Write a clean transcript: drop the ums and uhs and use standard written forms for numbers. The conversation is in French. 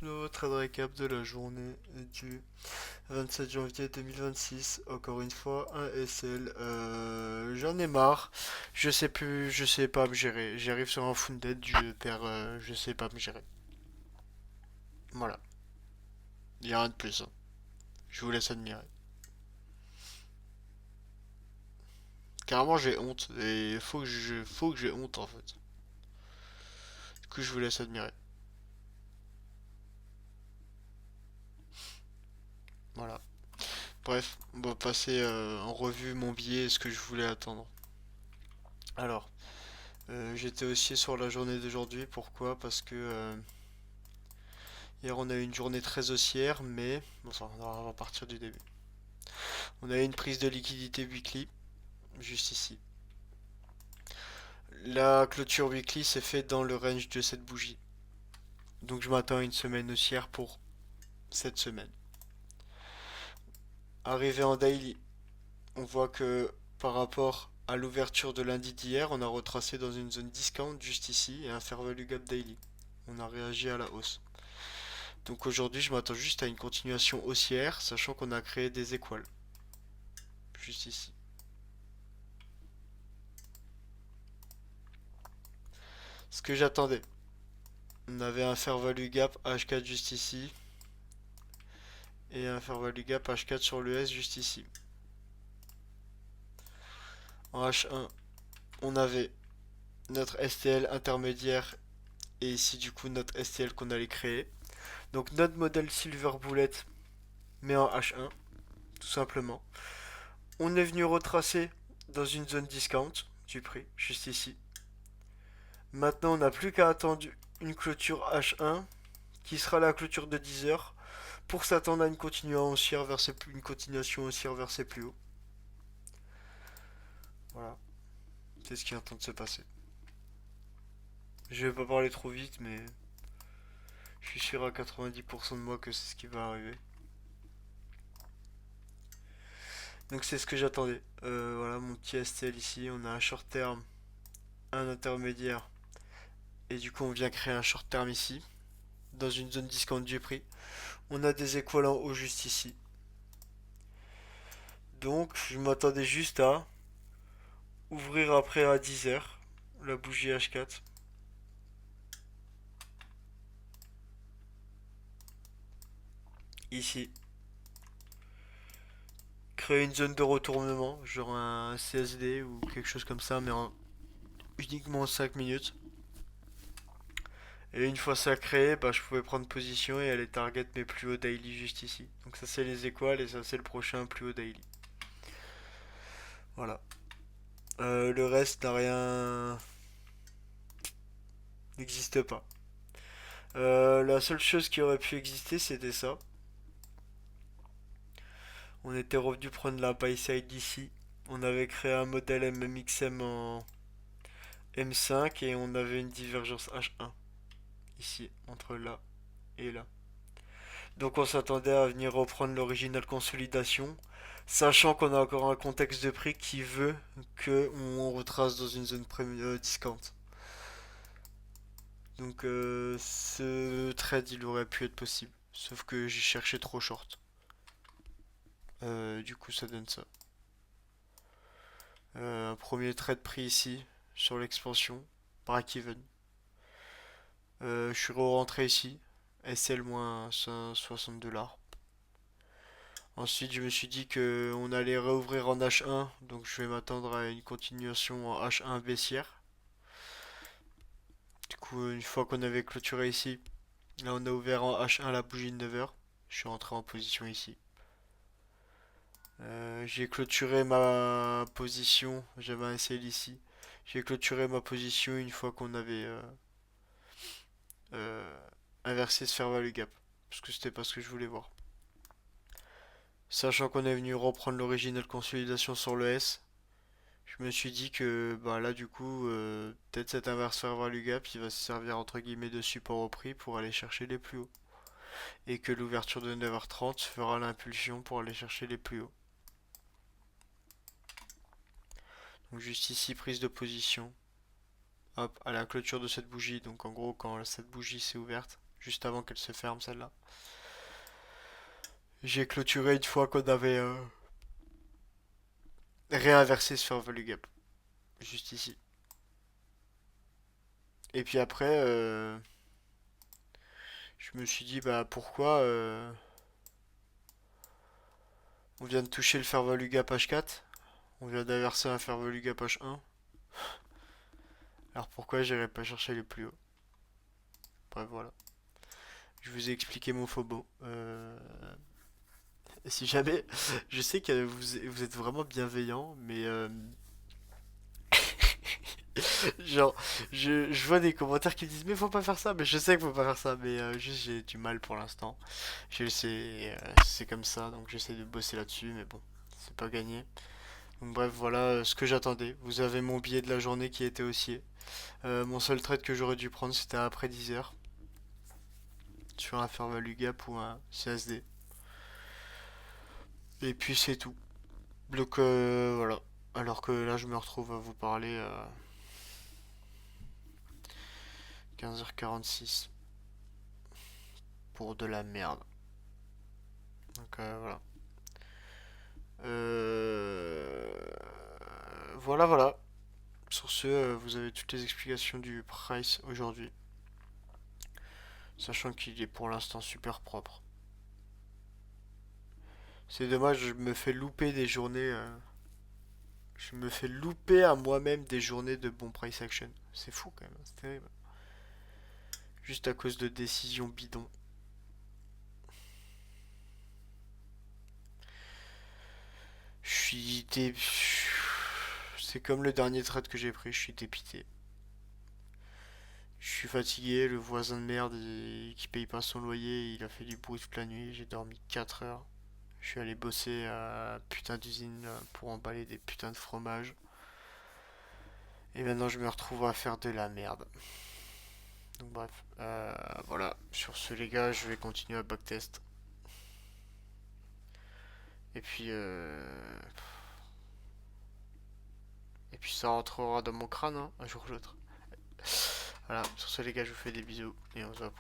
Le trade récap de la journée du 27 janvier 2026. Encore une fois, un SL. J'en ai marre. Je sais plus, je sais pas me gérer. J'arrive sur un Funded, je perds, je sais pas me gérer. Voilà. Y a rien de plus, hein. Je vous laisse admirer. Carrément, j'ai honte. Et faut que j'ai honte en fait. Du coup, je vous laisse admirer. Voilà. Bref, on va passer en revue mon billet et ce que je voulais attendre. Alors, j'étais aussi sur la journée d'aujourd'hui. Pourquoi? Parce que hier, on a eu une journée très haussière, mais enfin, on va partir du début. On a eu une prise de liquidité weekly, juste ici. La clôture weekly s'est faite dans le range de cette bougie. Donc je m'attends à une semaine haussière pour cette semaine. Arrivé en daily, on voit que par rapport à l'ouverture de lundi d'hier, on a retracé dans une zone discount juste ici et un fair value gap daily. On a réagi à la hausse. Donc aujourd'hui, je m'attends juste à une continuation haussière, sachant qu'on a créé des équales. Juste ici. Ce que j'attendais. On avait un fair value gap H4 juste ici. Et un fair value gap H4 sur le S juste ici. En H1, on avait notre STL intermédiaire et ici du coup notre STL qu'on allait créer. Donc notre modèle Silver Bullet mais en H1 tout simplement. On est venu retracer dans une zone discount du prix juste ici. Maintenant on n'a plus qu'à attendre une clôture H1 qui sera la clôture de 10 heures pour s'attendre à une continuation haussière vers ses plus hauts. Voilà, c'est ce qui est en train de se passer. Je vais pas parler trop vite, mais je suis sûr à 90% de moi que c'est ce qui va arriver. Donc c'est ce que j'attendais. Voilà mon petit STL ici. On a un short terme, un intermédiaire. Et du coup on vient créer un short terme ici. Dans une zone discount du prix. On a des équvalents haut juste ici. Donc je m'attendais juste à ouvrir après à 10 heures. La bougie H4. Ici. Créer une zone de retournement. Genre un CSD ou quelque chose comme ça. Mais uniquement 5 minutes. Et une fois ça créé, bah, je pouvais prendre position et aller target mes plus hauts daily juste ici. Donc ça c'est les équales et ça c'est le prochain plus haut daily. Voilà. Le reste n'a rien... n'existe pas. La seule chose qui aurait pu exister c'était ça. On était revenu prendre la buy side ici. On avait créé un modèle MMXM en M5 et on avait une divergence H1 ici entre là et là. Donc on s'attendait à venir reprendre l'original consolidation, sachant qu'on a encore un contexte de prix qui veut que on retrace dans une zone discount. Donc ce trade il aurait pu être possible, sauf que j'ai cherché trop short. Du coup ça donne ça. Un premier trade pris ici sur l'expansion, break-even. Je suis rentré ici, SL moins 60 $. Ensuite, je me suis dit que on allait réouvrir en H1, donc je vais m'attendre à une continuation en H1 baissière. Du coup, une fois qu'on avait clôturé ici, là on a ouvert en H1 la bougie de 9 heures. Je suis rentré en position ici. J'ai clôturé ma position, j'avais un SL ici. J'ai clôturé ma position une fois qu'on avait euh, inversé ce fair value gap, parce que c'était pas ce que je voulais voir. Sachant qu'on est venu reprendre l'original consolidation sur le S, je me suis dit que bah là du coup peut-être cet inverse fair value gap il va se servir entre guillemets de support au prix pour aller chercher les plus hauts. Et que l'ouverture de 9h30 fera l'impulsion pour aller chercher les plus hauts. Donc juste ici prise de position. Hop, à la clôture de cette bougie. Donc en gros quand cette bougie s'est ouverte, juste avant qu'elle se ferme celle-là. J'ai clôturé une fois qu'on avait réinversé ce fair value gap, juste ici. Et puis après, je me suis dit, bah pourquoi on vient de toucher le fair value gap H4, on vient d'inverser un fair value gap H1, alors pourquoi j'irais pas chercher les plus hauts? Bref, voilà. Je vous ai expliqué mon phobo. Si jamais, je sais que vous êtes vraiment bienveillant, mais genre, je vois des commentaires qui me disent mais faut pas faire ça, mais je sais qu'il faut pas faire ça, mais juste j'ai du mal pour l'instant. Je le sais, c'est comme ça, donc j'essaie de bosser là-dessus, mais bon, c'est pas gagné. Donc bref, voilà ce que j'attendais. Vous avez mon billet de la journée qui était haussier. Mon seul trade que j'aurais dû prendre c'était après 10 heures sur un fair value gap ou un CSD. Et puis c'est tout. Donc voilà. Alors que là je me retrouve à vous parler à 15h46 pour de la merde. Donc voilà. Euh, voilà, voilà. Sur ce, vous avez toutes les explications du price aujourd'hui. Sachant qu'il est pour l'instant super propre. C'est dommage, je me fais louper des journées. Je me fais louper à moi-même des journées de bon price action. C'est fou quand même, c'est terrible. Juste à cause de décisions bidons. Je suis dé... C'est comme le dernier trade que j'ai pris, je suis dépité. Je suis fatigué, le voisin de merde qui paye pas son loyer, il a fait du bruit toute la nuit, j'ai dormi 4 heures. Je suis allé bosser à putain d'usine pour emballer des putains de fromages. Et maintenant je me retrouve à faire de la merde. Donc bref, voilà. Sur ce les gars, je vais continuer à backtest. Et puis et puis ça rentrera dans mon crâne hein, un jour ou l'autre. Voilà, sur ce les gars, je vous fais des bisous et on se voit pour